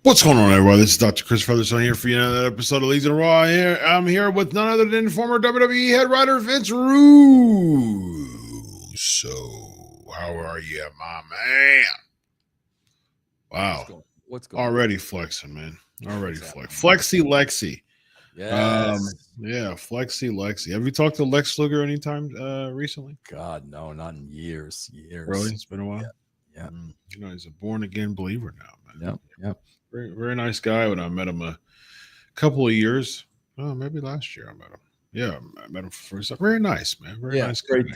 What's going on, everybody? This is Dr. Chris Featherstone here for you another episode of Legion of Raw. I'm here with none other than former WWE head writer Vince Russo. How are you, my man? Wow. What's going Already flexing, man. Already flexing. Flexi Lexi. Yes. Yeah, Flexi Lexi. Have you talked to Lex Luger anytime recently? God, no, not in years. Really? It's been a while? Yeah. You know, he's a born-again believer now, man. Yep. Very, very nice guy. When I met him a couple of years, maybe last year I met him. Yeah, I met him for first time. Very nice, man. Very nice. Great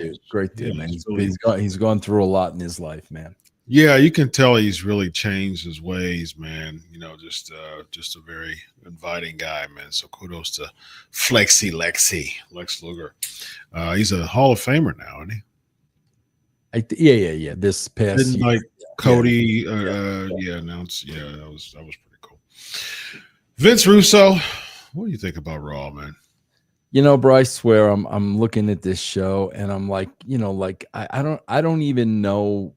dude, man. He's gone through a lot in his life, man. Yeah, you can tell he's really changed his ways, man. You know, just a very inviting guy, man. So kudos to Flexi Lexi, Lex Luger. He's a Hall of Famer now, isn't he? Yeah. This past Didn't year. like Cody, announced. Yeah, that was pretty cool. Vince Russo, what do you think about Raw, man? You know, bro, I swear I'm looking at this show and I'm like, I don't even know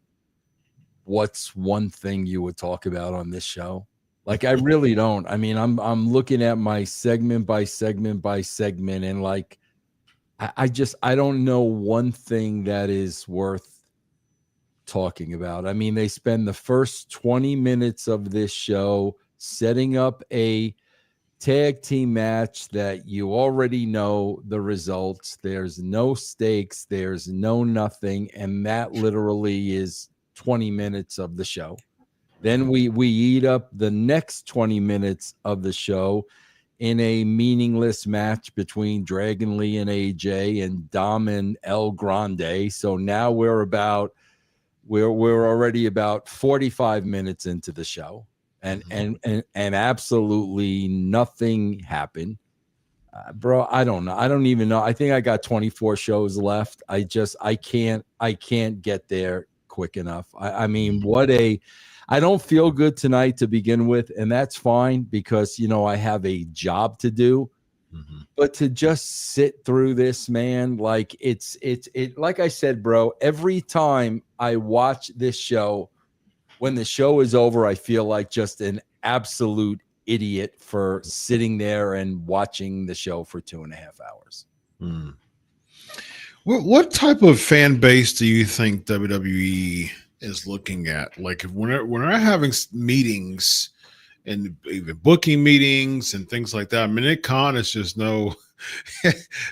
what's one thing you would talk about on this show. Like, I really don't. I mean, I'm looking at my segment by segment by segment, and like, I don't know one thing that is worth talking about. I mean, they spend the first 20 minutes of this show setting up a tag team match that you already know the results. There's no stakes, there's no nothing, and that literally is 20 minutes of the show. Then we eat up the next 20 minutes of the show in a meaningless match between Dragon Lee and AJ and Dom and El Grande. So now we're already about 45 minutes into the show, and absolutely nothing happened. Bro, I don't know. I don't even know. I think I got 24 shows left. I can't get there quick enough. I mean, I don't feel good tonight to begin with, and that's fine because, I have a job to do. Mm-hmm. But to just sit through this, man, like it like I said, bro, every time I watch this show, when the show is over, I feel like just an absolute idiot for sitting there and watching the show for 2.5 hours. Mm. What type of fan base do you think WWE is looking at? Like, when they're having meetings and even booking meetings and things like that, I mean, Nick Khan is just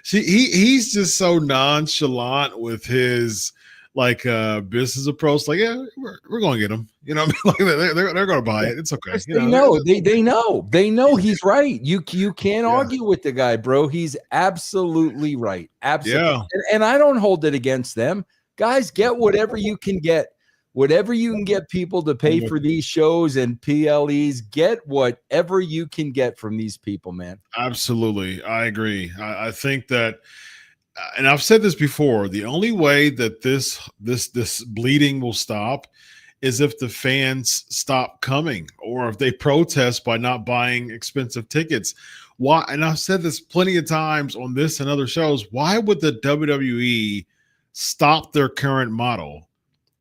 he's just so nonchalant with his business approach. Like, yeah, we're going to get him. You know what I mean? Like, they're going to buy it. It's okay. They know he's right. You can't argue with the guy, bro. He's absolutely right. Absolutely. Yeah. And I don't hold it against them. Guys, get whatever you can get. Whatever you can get people to pay for these shows and PLEs, get whatever you can get from these people, man. Absolutely. I agree. I think that, and I've said this before, the only way that this bleeding will stop is if the fans stop coming or if they protest by not buying expensive tickets. Why? And I've said this plenty of times on this and other shows. Why would the WWE stop their current model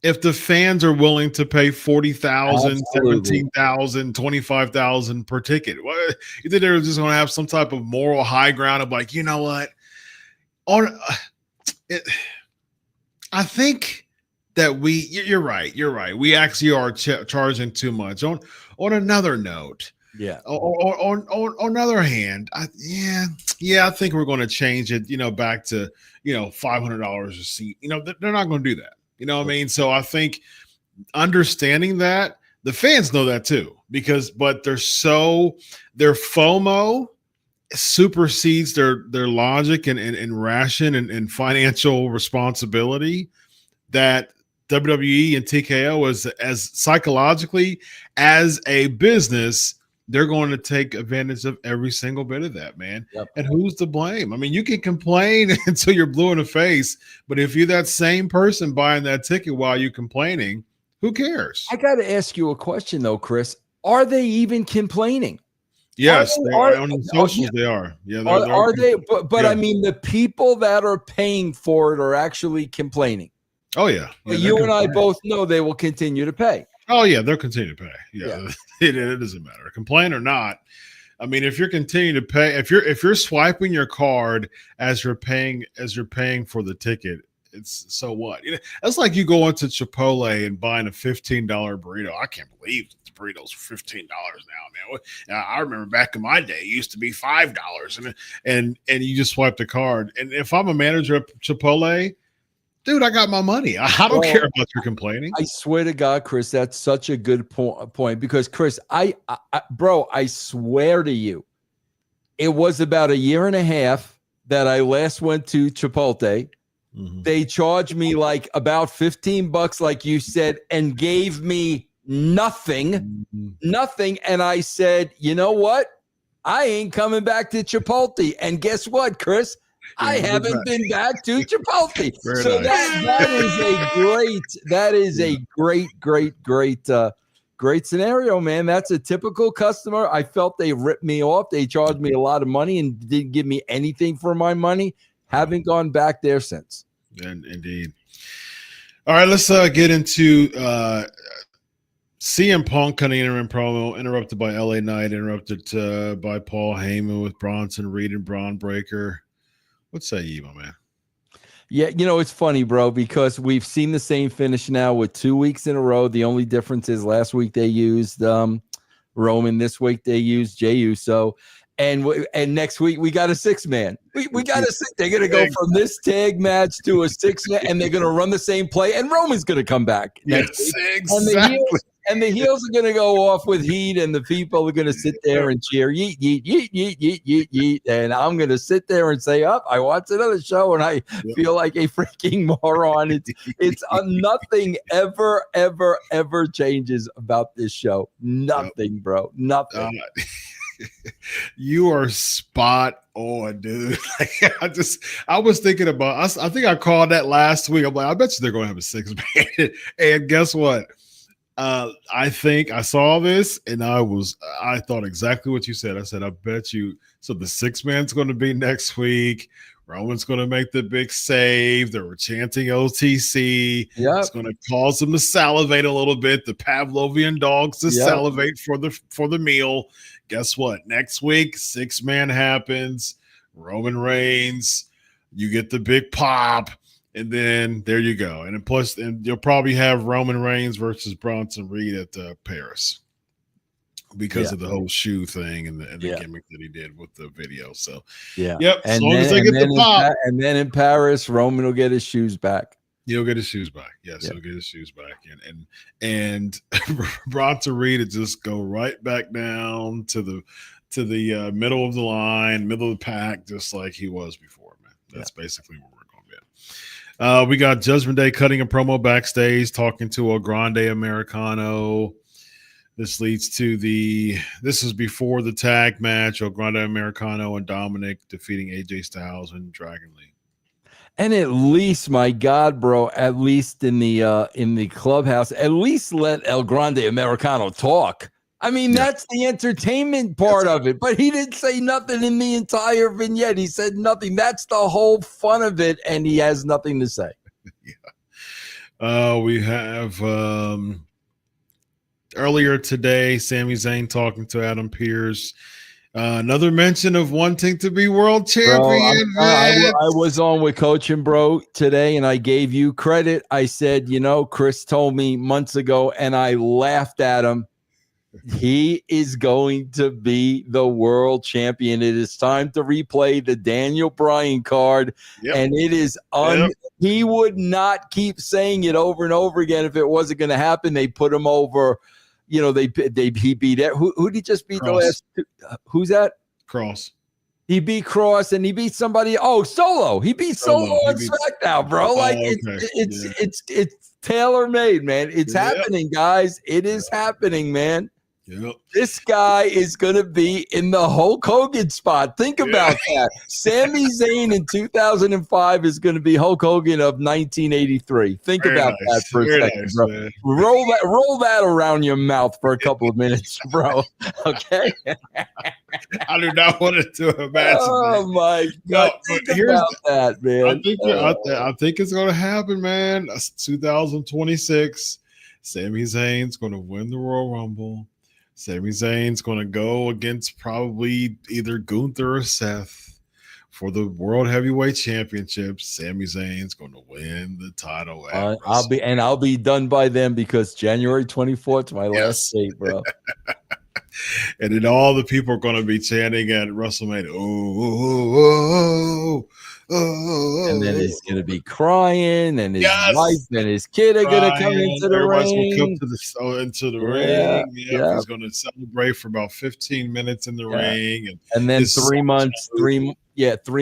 if the fans are willing to pay $40,000, $17,000, $25,000 per ticket? What, you think they're just going to have some type of moral high ground of like, you know what? I think that you're right. We actually are charging too much. On another note, On another hand, I think we're going to change it. Back to $500 a seat. They're not going to do that. You know what I mean? So I think understanding that, the fans know that too, but their FOMO supersedes their logic and ration and financial responsibility that WWE and TKO as psychologically as a business, they're going to take advantage of every single bit of that, man. Yep. And who's to blame? I mean, you can complain until you're blue in the face, but if you're that same person buying that ticket while you're complaining, who cares? I got to ask you a question though, Chris. Are they even complaining? Yes, on the socials they are. Yeah, are they? But I mean, the people that are paying for it are actually complaining. Oh yeah. But you and I both know they will continue to pay. Oh yeah, they'll continue to pay. Yeah. It doesn't matter, complain or not. I mean, if you're continuing to pay, if you're swiping your card as you're paying for the ticket, it's so what? That's like you going to Chipotle and buying a $15 burrito. I can't believe the burritos are $15 now, man. I remember back in my day, it used to be $5, and you just swipe the card. And if I'm a manager at Chipotle, dude, I got my money. I don't care about your complaining. I swear to God, Chris, that's such a good point because, Chris, bro, I swear to you, it was about a year and a half that I last went to Chipotle. Mm-hmm. They charged me like about $15, like you said, and gave me nothing. And I said, you know what? I ain't coming back to Chipotle. And guess what, Chris? I haven't been back to Chipotle. So nice. that is a great scenario, man. That's a typical customer. I felt they ripped me off. They charged me a lot of money and didn't give me anything for my money. Haven't gone back there since. Indeed. All right, let's get into CM Punk cutting interim promo, interrupted by LA Knight, interrupted by Paul Heyman with Bronson Reed and Bron Breakker. What say you, my man? Yeah, it's funny, bro, because we've seen the same finish now with 2 weeks in a row. The only difference is last week they used Roman. This week they used Jey Uso. And next week we got a 6-man. We got a 6. They're going to go from this tag match to a 6-man, and they're going to run the same play, and Roman's going to come back next week. Exactly. And the heels are going to go off with heat, and the people are going to sit there and cheer, yeet, yeet, yeet, yeet, yeet, yeet, yeet. And I'm going to sit there and say, I watch another show, and I feel like a freaking moron. It's nothing ever changes about this show. Nothing, bro. Nothing. You are spot on, dude. I was thinking about, I think I called that last week. I'm like, I bet you they're going to have a 6-man. And guess what? I think I saw this and I thought exactly what you said. I said, I bet you. So the 6-man's going to be next week. Roman's going to make the big save. They were chanting OTC. Yep. It's going to cause them to salivate a little bit. The Pavlovian dogs to salivate for the meal. Guess what? Next week, 6-man happens. Roman Reigns. You get the big pop. And then there you go. And plus, you'll probably have Roman Reigns versus Bronson Reed at Paris because of the whole shoe thing and the gimmick that he did with the video. So, as long as they get the pop. And then in Paris, Roman will get his shoes back. He'll get his shoes back. Yes, he'll get his shoes back. And Bronson Reed will just go right back down to the middle of the line, middle of the pack, just like he was before, man. That's basically what we're going to be. We got Judgment Day cutting a promo backstage, talking to El Grande Americano. This leads to this is before the tag match, El Grande Americano and Dominic defeating AJ Styles and Dragon Lee. And at least, my God, bro, at least in the clubhouse, at least let El Grande Americano talk. I mean, that's the entertainment part of it. But he didn't say nothing in the entire vignette. He said nothing. That's the whole fun of it, and he has nothing to say. We have earlier today, Sami Zayn talking to Adam Pearce. Another mention of wanting to be world champion. Bro, I was on with Coach and Bro today, and I gave you credit. I said, Chris told me months ago, and I laughed at him. He is going to be the world champion. It is time to replay the Daniel Bryan card, and it is he would not keep saying it over and over again if it wasn't going to happen. They put him over. He beat it. Who did he just beat the last two? Who's that? Cross. He beat Cross and he beat somebody. Oh, Solo. He beat Solo on SmackDown, bro. It's tailor-made, man. It's happening, guys. It is happening, man. Yep. This guy is going to be in the Hulk Hogan spot. Think about that. Sami Zayn in 2005 is going to be Hulk Hogan of 1983. Think about that for a second, bro. Man. Roll that around your mouth for a couple of minutes, bro. Okay? I do not want to imagine. Oh, my God. Think about that, man. I think it's going to happen, man. That's 2026. Sami Zayn's going to win the Royal Rumble. Sami Zayn's going to go against probably either Gunther or Seth for the World Heavyweight Championship. Sami Zayn's going to win the title. I'll be done by then because January 24th is my last date, bro. And then all the people are going to be chanting at WrestleMania. Oh. And then he's going to be crying, and his wife and his kid are going to come into the ring. Come into the ring. Yeah. He's going to celebrate for about 15 minutes in the ring. And then 3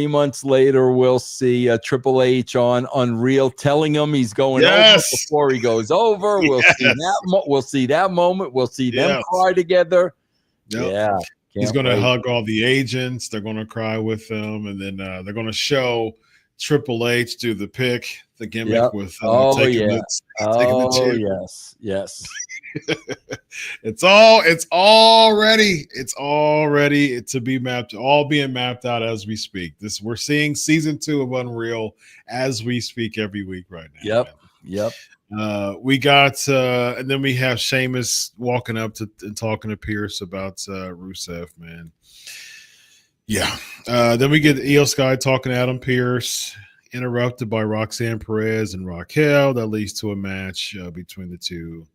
months later, we'll see Triple H on Unreal telling him he's going over before he goes over. We'll see that. We'll see that moment. We'll see them cry together. Yep. Yeah. He's going to hug all the agents. They're going to cry with them. And then they're going to show Triple H do the gimmick with taking the chair. Yes. It's already to be mapped, all being mapped out as we speak. We're seeing season 2 of Unreal as we speak every week right now. Yep. We got and then we have Sheamus walking up and talking to Pierce about Rusev, man. Yeah. Then we get Io Sky talking to Adam Pierce, interrupted by Roxanne Perez and Raquel. That leads to a match between the two.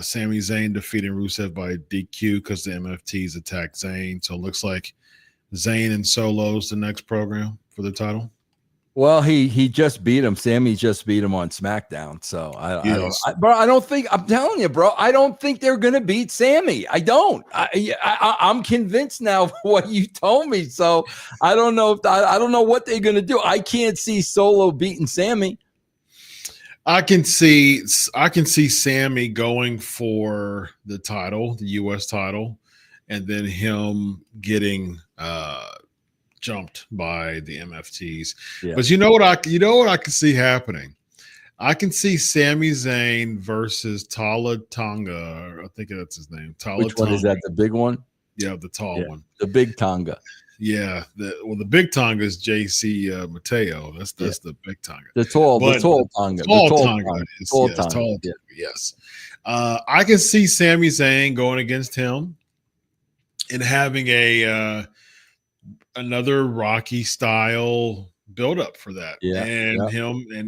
Sami Zayn defeating Rusev by DQ because the MFTs attacked Zayn. So it looks like Zayn and Solo's the next program for the title. Well, he just beat him. Sammy just beat him on SmackDown. So I don't think, I'm telling you, bro, I don't think they're gonna beat Sammy. I don't. I'm convinced now of what you told me. So I don't know I don't know what they're gonna do. I can't see Solo beating Sammy. I can see Sammy going for the title, the U.S. title, and then him getting jumped by the MFTs. Yeah. But you know what I can see happening? I can see Sami Zayn versus Tala Tonga. I think that's his name. Which one is that? The big one? Yeah, the tall one. The big Tonga. Yeah, the big Tonga is JC Mateo. That's the big Tonga. The tall Tonga. Tall Tonga. Yes. I can see Sami Zayn going against him and having another Rocky style build up for that. And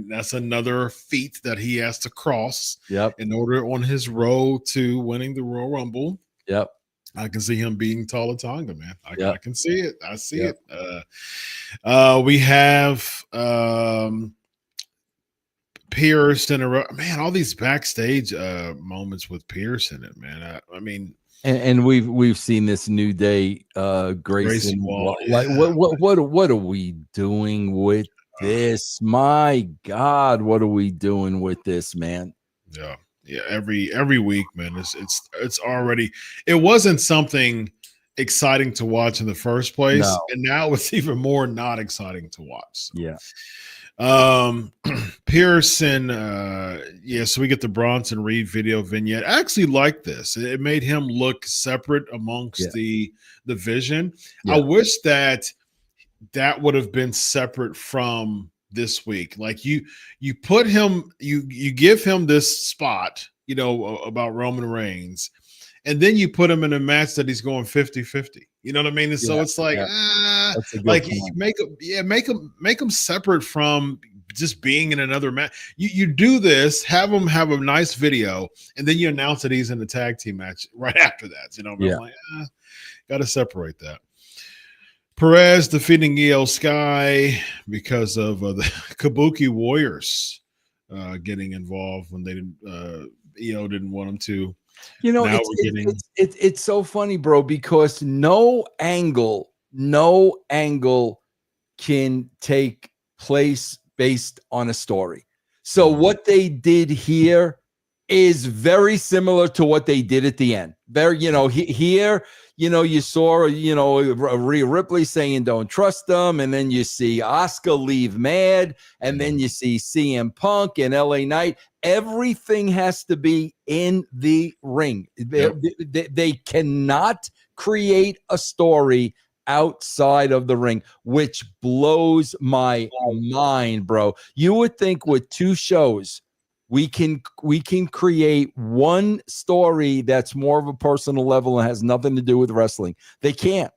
that's another feat that he has to cross in order on his road to winning the Royal Rumble. Yep. I can see him beating Tala Tonga, man. I can see it. I see it. We have Pierce man, all these backstage moments with Pierce in it, man. I mean, and we've seen this New Day Grayson Waller. Like what are we doing with this? My God, what are we doing with this, man? Yeah, every week, man. It's already, it wasn't something exciting to watch in the first place, and now it's even more not exciting to watch. So. Yeah. Pearson, so we get the Bronson Reed video vignette. I actually like this. It made him look separate amongst the division. I wish that would have been separate from this week. Like you put him, you give him this spot, about Roman Reigns, and then you put him in a match that he's going 50-50. You know what I mean? And so it's like, like make him separate from just being in another match. You do this, have him have a nice video, and then you announce that he's in the tag team match right after that. I'm like, got to separate that. Perez defeating Io Sky because of the Kabuki Warriors getting involved when they didn't. Io didn't want them to. It's so funny, bro, because no angle can take place based on a story. So what they did here is very similar to what they did at the end. Very, here, you saw, Rhea Ripley saying don't trust them, and then you see Asuka leave mad, and then you see CM Punk and LA Knight. Everything has to be in the ring. They cannot create a story outside of the ring, which blows my mind, bro. You would think with two shows we can create one story that's more of a personal level and has nothing to do with wrestling. They can't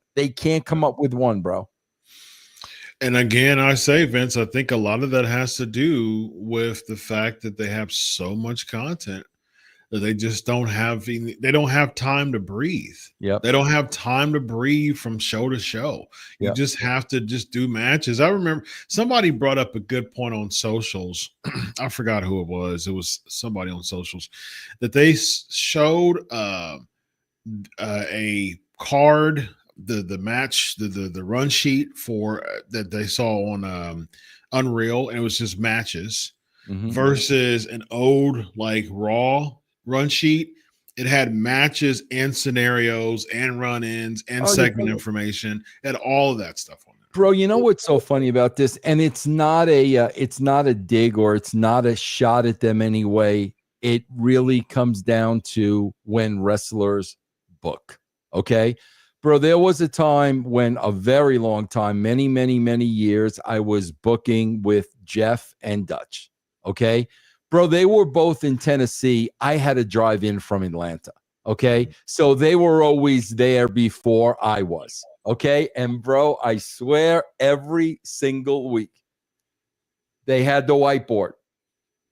come up with one, bro. And again, I say, Vince, I think a lot of that has to do with the fact that they have so much content that they just don't have time to breathe. Yep. They don't have time to breathe from show to show. You just have to just do matches. I remember somebody brought up a good point on socials. I forgot who it was. It was somebody on socials that they showed a card, the match, the run sheet for that they saw on Unreal, and it was just matches versus an old like Raw run sheet. It had matches and scenarios and run-ins and segment information and all of that stuff on there. Bro, you know what's so funny about this? And it's not a dig or it's not a shot at them anyway. It really comes down to when wrestlers book. Okay. Bro, there was a time when a very long time, many, many, many years, I was booking with Jeff and Dutch. Okay. Bro, they were both in Tennessee. I had to drive in from Atlanta. Okay. So they were always there before I was. Okay. And bro, I swear every single week they had the whiteboard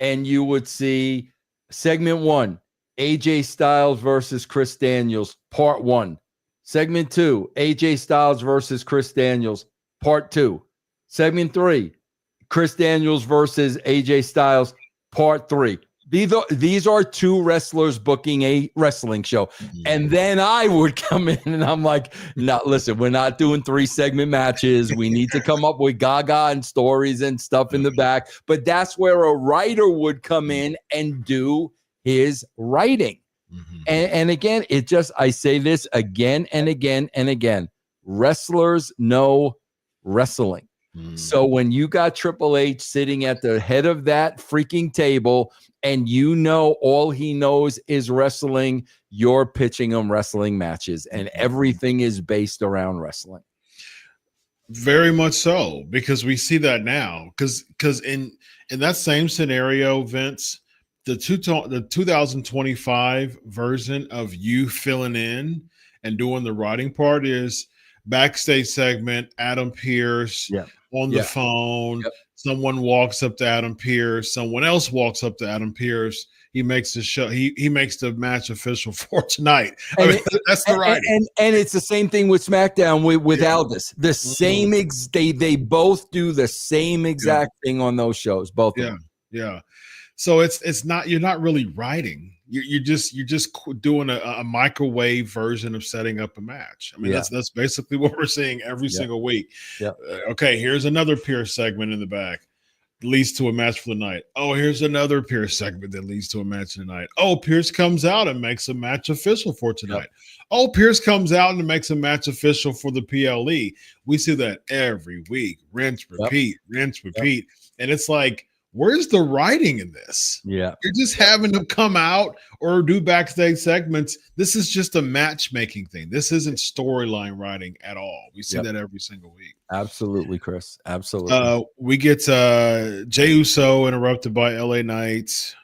and you would see segment 1, AJ Styles versus Chris Daniels, part 1. Segment 2, AJ Styles versus Chris Daniels, part 2. Segment 3, Chris Daniels versus AJ Styles, part 3. These are two wrestlers booking a wrestling show. And then I would come in and I'm like, no, listen, we're not doing 3-segment matches. We need to come up with gaga and stories and stuff in the back. But that's where a writer would come in and do his writing. And again, I say this again and again and again. Wrestlers know wrestling. So when you got Triple H sitting at the head of that freaking table and you know all he knows is wrestling, you're pitching him wrestling matches and everything is based around wrestling. Very much so, because we see that now. Because in that same scenario, Vince, the 2025 version of you filling in and doing the writing part is backstage segment, Adam Pearce on the phone. Someone walks up to Adam Pearce. Someone else walks up to Adam Pearce. He makes the show. He makes the match official for tonight. That's the writing. And it's the same thing with SmackDown with Aldis. The same they both do the same exact thing on those shows. Both of them. Yeah. So it's not, you're not really writing. You're just doing a microwave version of setting up a match. I mean, that's basically what we're seeing every single week. Okay, here's another Pierce segment in the back. Leads to a match for the night. Oh, here's another Pierce segment that leads to a match tonight. Oh, Pierce comes out and makes a match official for tonight. Oh, Pierce comes out and makes a match official for the PLE. We see that every week. Rinse, repeat, rinse, repeat. And it's like, where's the writing in this? You're just having them come out or do backstage segments. This is just a matchmaking thing. This isn't storyline writing at all. We see that every single week. Absolutely, Chris. Absolutely. We get Jey Uso interrupted by LA Knight.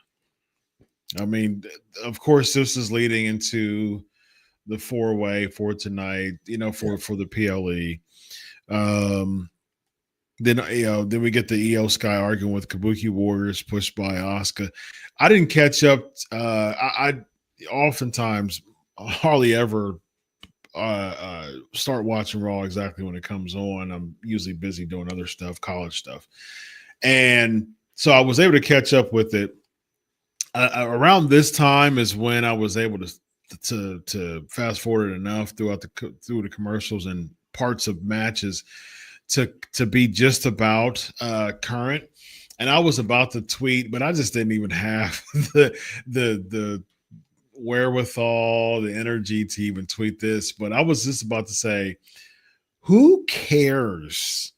I mean, of course, this is leading into the 4-way for tonight, for the PLE. Then we get the Io Sky arguing with Kabuki Warriors pushed by Asuka. I didn't catch up. I oftentimes hardly ever start watching Raw exactly when it comes on. I'm usually busy doing other stuff, college stuff. And so I was able to catch up with it. Around this time is when I was able to fast forward enough through the commercials and parts of matches to be just about current. And I was about to tweet, but I just didn't even have the wherewithal, the energy to even tweet this. But I was just about to say, who cares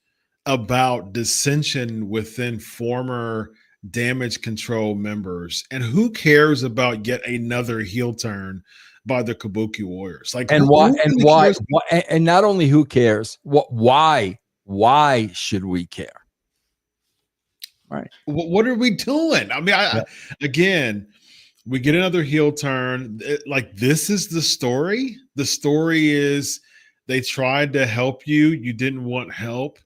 about dissension within former Damage Control members? And who cares about yet another heel turn by the Kabuki Warriors? Like, and why? And not only who cares, why should we care? Right. What are we doing? I mean, again, we get another heel turn. Like, this is the story. The story is they tried to help you. You didn't want help.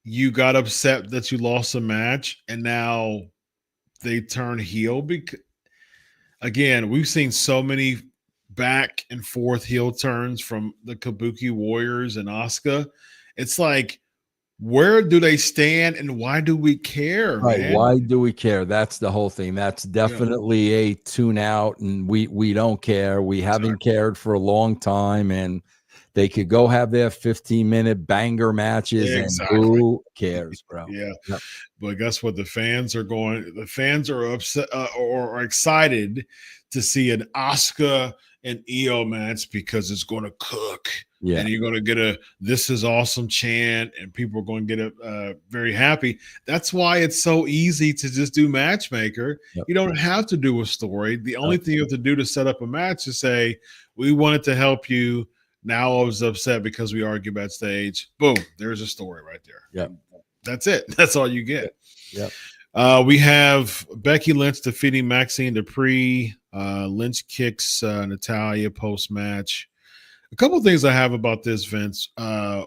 You got upset that you lost a match, and now they turn heel. Because, again, we've seen so many back and forth heel turns from the Kabuki Warriors and Asuka. It's like, where do they stand and why do we care, Right. man? Why do we care? That's the whole thing. That's definitely a tune out, and we don't care. We haven't cared for a long time, and they could go have their 15-minute banger matches, and who cares, bro? Yeah. Yep. But guess what? The fans are upset or excited to see an Asuka and Io match because it's going to cook. Yeah. And you're going to get a "this is awesome" chant, and people are going to get very happy. That's why it's so easy to just do matchmaker. Yep. You don't have to do a story. The only thing you have to do to set up a match is say, "We wanted to help you. Now I was upset because we argued backstage." Boom, there's a story right there. Yeah, that's it. That's all you get. Yep. We have Becky Lynch defeating Maxine Dupree. Lynch kicks Natalya post match. A couple of things I have about this, Vince.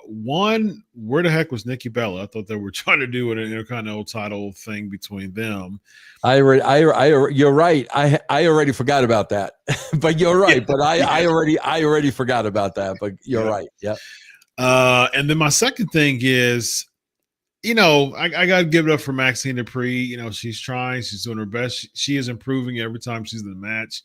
One, where the heck was Nikki Bella? I thought they were trying to do an Intercontinental title thing between them. You're right. I already forgot about that, but you're right. But I already forgot about that. But you're right. Yeah. And then my second thing is, I got to give it up for Maxine Dupree. She's trying. She's doing her best. She is improving every time she's in the match.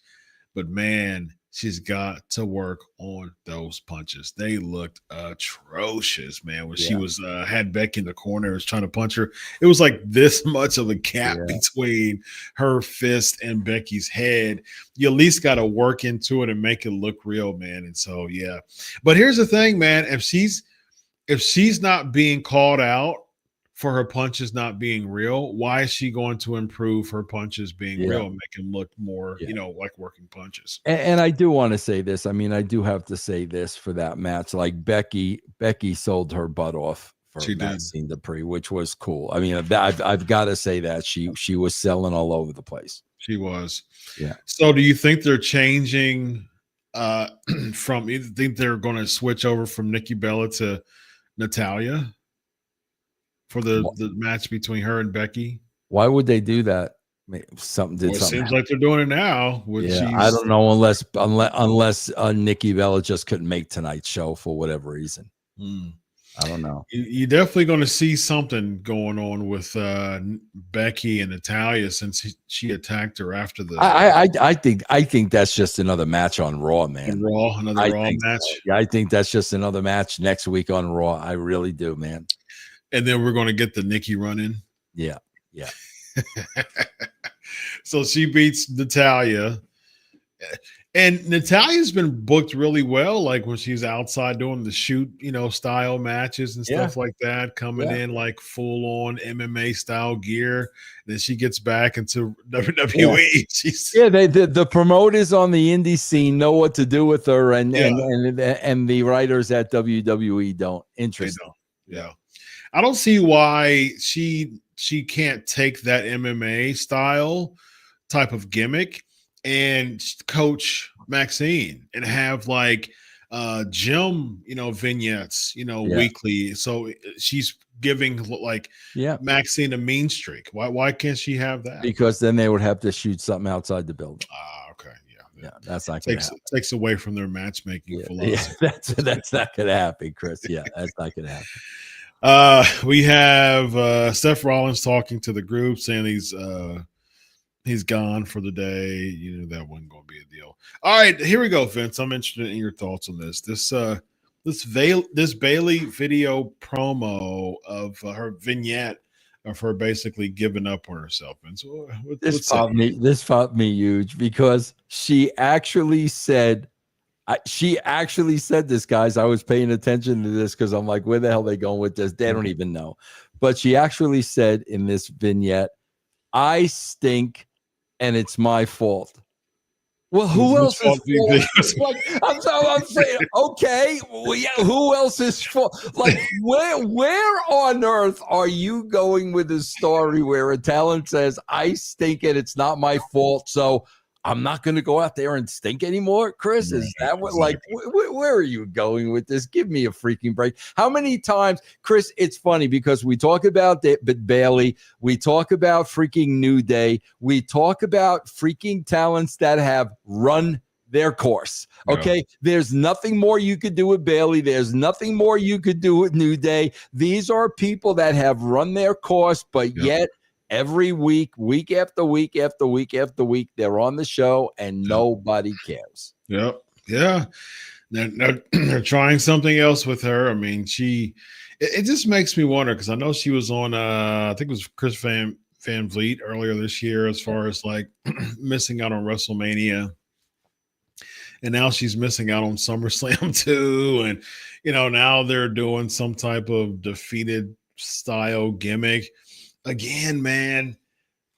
But, man, she's got to work on those punches. They looked atrocious, man. When she was had Becky in the corner, was trying to punch her. It was like this much of a gap between her fist and Becky's head. You at least got to work into it and make it look real, man. And so, yeah. But here's the thing, man. If she's not being called out for her punches not being real, why is she going to improve her punches being real and make them look more, like working punches? And I do want to say this. I mean, I do have to say this for that match. Like Becky sold her butt off for Maxine Dupree, which was cool. I mean, I've got to say that she was selling all over the place. She was. Yeah. So do you think they're changing from, you think they're going to switch over from Nikki Bella to Natalya for the match between her and Becky? Why would they do that? Something It seems like they're doing it now. I don't know, unless Nikki Bella just couldn't make tonight's show for whatever reason. I don't know. You're definitely going to see something going on with Becky and Natalya since she attacked her after the. I think that's just another match on Raw, man. Another Raw match. I think that's just another match next week on Raw. I really do, man. And then we're going to get the Nikki run in. Yeah. So she beats Natalya. And Natalya's been booked really well, like when she's outside doing the shoot, style matches and stuff like that, coming in like full on MMA style gear. And then she gets back into WWE. The promoters on the indie scene know what to do with her, and the writers at WWE don't. Interesting. Yeah. I don't see why she can't take that MMA style type of gimmick and coach Maxine and have like gym, vignettes, weekly. So she's giving like Maxine a mean streak. Why can't she have that? Because then they would have to shoot something outside the building. Okay. Yeah, that's not takes away from their matchmaking philosophy. That's not gonna happen, Chris. Yeah, that's not gonna happen. We have Seth Rollins talking to the group, saying he's gone for the day. That wasn't going to be a deal. All right, here we go, Vince. I'm interested in your thoughts on this. This Bayley video promo of her vignette of her basically giving up on herself. And so this popped me huge because she actually said this, guys. I was paying attention to this because I'm like, where the hell are they going with this? They don't even know. But she actually said in this vignette, "I stink and it's my fault." Well, who else is fault do you fault? think? Like, I'm saying, okay, well, yeah, who else is fault? Like, where on earth are you going with a story where a talent says, I stink and it's not my fault, so I'm not going to go out there and stink anymore? Chris, is Right, that what, like, exactly. where are you going with this? Give me a freaking break. How many times, Chris, it's funny because we talk about Bailey, we talk about freaking New Day, we talk about freaking talents that have run their course. Okay. Yeah. There's nothing more you could do with Bailey. There's nothing more you could do with New Day. These are people that have run their course, but yet every week, week after week after week after week, they're on the show and nobody cares. Yep. Yeah. They're trying something else with her. I mean, it just makes me wonder because I know she was on I think it was Chris Van Vliet earlier this year as far as like missing out on WrestleMania. And now she's missing out on SummerSlam too. And now they're doing some type of defeated style gimmick. Again, man,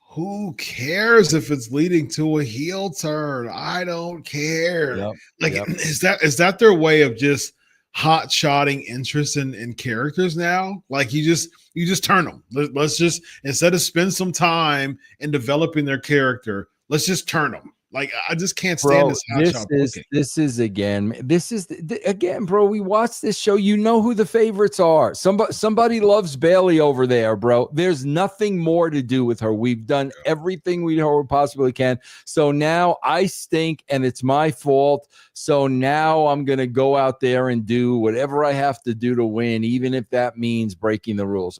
who cares if it's leading to a heel turn? I don't care. Is that their way of just hot shotting interest in characters now? Like you just turn them. Let's just, instead of spend some time in developing their character, let's just turn them. Like I just can't stand this hot shot booking. This is again, bro. We watch this show. You know who the favorites are. Somebody loves Bailey over there, bro. There's nothing more to do with her. We've done everything we possibly can. So now I stink, and it's my fault. So now I'm gonna go out there and do whatever I have to do to win, even if that means breaking the rules.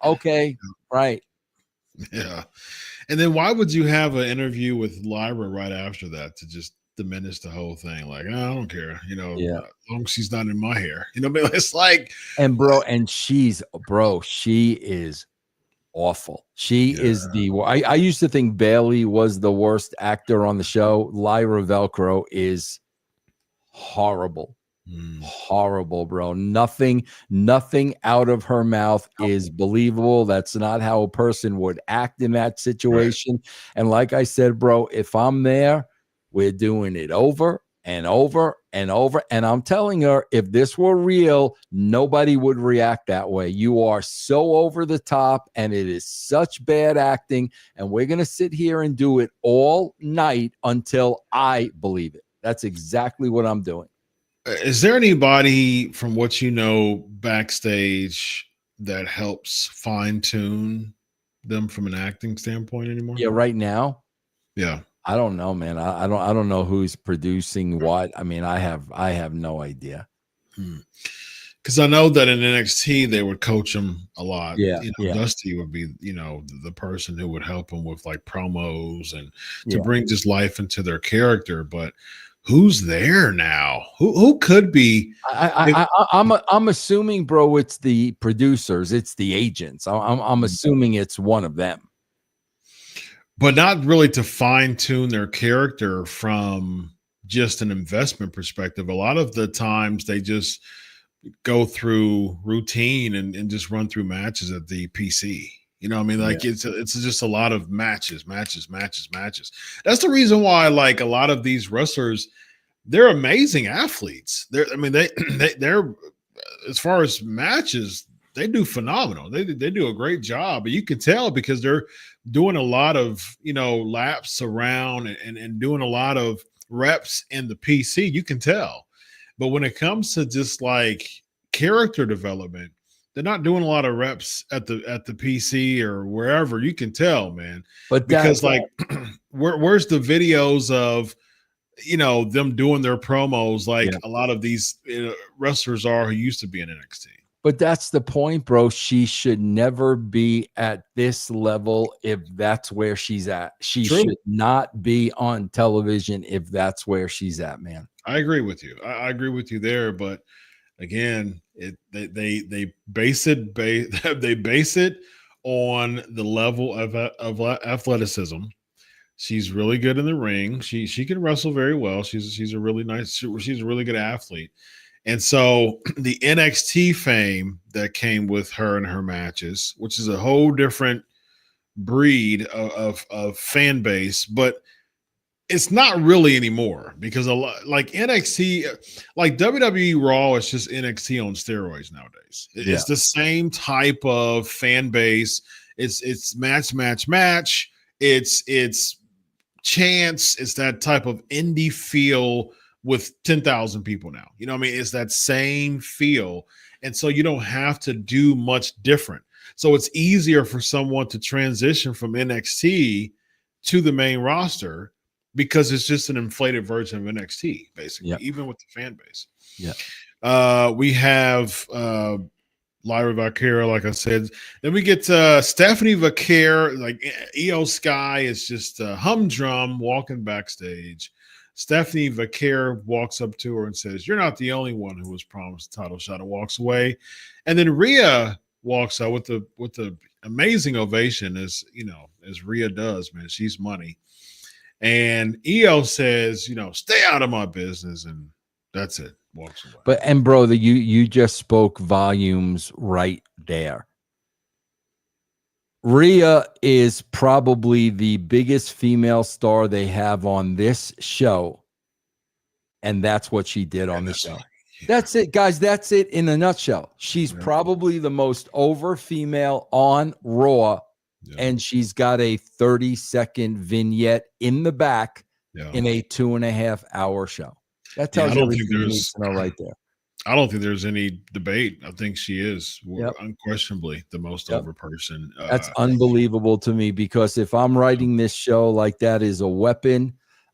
Okay, right. Yeah. And then why would you have an interview with Lyra right after that to just diminish the whole thing? Like, I don't care, as long as she's not in my hair. But it's like, and she is awful. She is I used to think Bailey was the worst actor on the show. Lyra Velcro is horrible. Horrible, bro. Nothing out of her mouth is believable. That's not how a person would act in that situation. Right. And like I said, bro, if I'm there, we're doing it over and over and over. And I'm telling her, if this were real, nobody would react that way. You are so over the top, and it is such bad acting. And we're going to sit here and do it all night until I believe it. That's exactly what I'm doing. Is there anybody from what you know backstage that helps fine tune them from an acting standpoint anymore? Yeah, right now. Yeah, I don't know, man. I don't know who's producing what. I mean, I have no idea. Because I know that in NXT they would coach him a lot. Yeah, Dusty would be the person who would help him with like promos and to bring just life into their character, but. Who's there now? Who could be? I'm assuming, bro. It's the producers. It's the agents. I'm assuming it's one of them, but not really to fine tune their character from just an investment perspective. A lot of the times they just go through routine and just run through matches at the PC. It's just a lot of matches. That's the reason why, like, a lot of these wrestlers, they're amazing athletes. They're as far as matches, they do phenomenal. They do a great job, but you can tell because they're doing a lot of laps around and doing a lot of reps in the PC. You can tell, but when it comes to just like character development, they're not doing a lot of reps at the PC or wherever. You can tell, man. But because where's the videos of them doing their promos like a lot of these wrestlers are who used to be in NXT. But that's the point, bro. She should never be at this level if that's where she's at. She should not be on television if that's where she's at, man. I agree with you. I agree with you there, but again, they base it on the level of athleticism. She's really good in the ring. She can wrestle very well. She's a really good athlete. And so the NXT fame that came with her and her matches, which is a whole different breed of fan base, but It's not really anymore because a lot like NXT, like WWE Raw is just NXT on steroids nowadays. It's the same type of fan base. It's match. It's chance. It's that type of indie feel with 10,000 people now. You know what I mean? It's that same feel. And so you don't have to do much different. So it's easier for someone to transition from NXT to the main roster because it's just an inflated version of NXT, basically, even with the fan base. Yeah. We have Lyra Valkyria, like I said. Then we get Stephanie Vaquer. Like Io Sky is just humdrum walking backstage. Stephanie Vaquer walks up to her and says, "You're not the only one who was promised a title shot," and walks away. And then Rhea walks out with the amazing ovation, as Rhea does, man. She's money. And Io says, "Stay out of my business," and that's it. Walks away. But bro, you just spoke volumes right there. Rhea is probably the biggest female star they have on this show, and that's what she did on the show. That's it, guys. That's it in a nutshell. She's probably the most over female on Raw, and she's got a 30-second vignette in the back in a 2.5-hour show. That tells you everything you need to know right there. I don't think there's any debate. I think she is unquestionably the most over person. That's unbelievable to me, because if I'm writing this show, like, that is a weapon.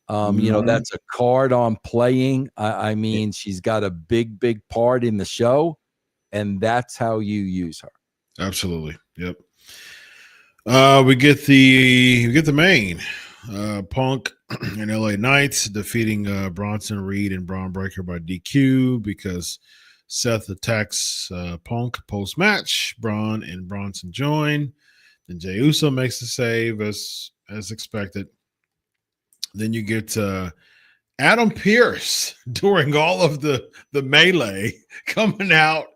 That's a card I'm playing. I mean, she's got a big part in the show, and that's how you use her. Absolutely. Yep. We get the main Punk and LA Knights defeating Bronson Reed and Bron Breakker by DQ because Seth attacks Punk post match. Braun and Bronson join. Then Jey Uso makes the save as expected. Then you get Adam Pearce during all of the melee coming out